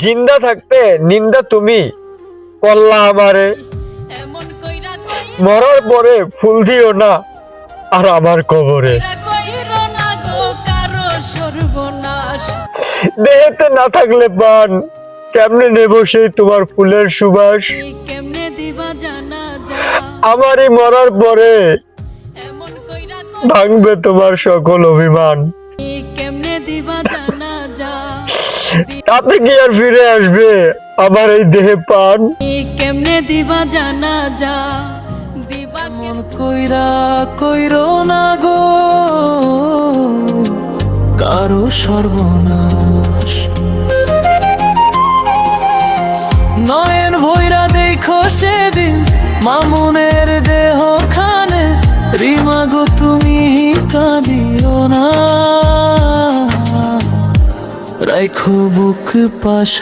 জিন্দা থাকতে নিন্দা তুমি করলা আমারে, মরার পরে ফুল দিও না আর আমার কবরে। দেহেতে না থাকলে পান কেমনে নেব সেই তোমার ফুলের সুবাস। আমারই মরার পরে ভাঙবে তোমার সকল অভিমান। তাতে কি আর ফিরে আসবে আমার এই দেহে পান? কেমনে দিবা জানা যা দিবা মন কইরা কইরো না গো কারো সর্বনাশ। নয়ন ভৈরা দেখো সেদিন মামুনের দেহ খানে, রিমা গো তুমি কাঁদিও না, রাইখো বুক পাশা।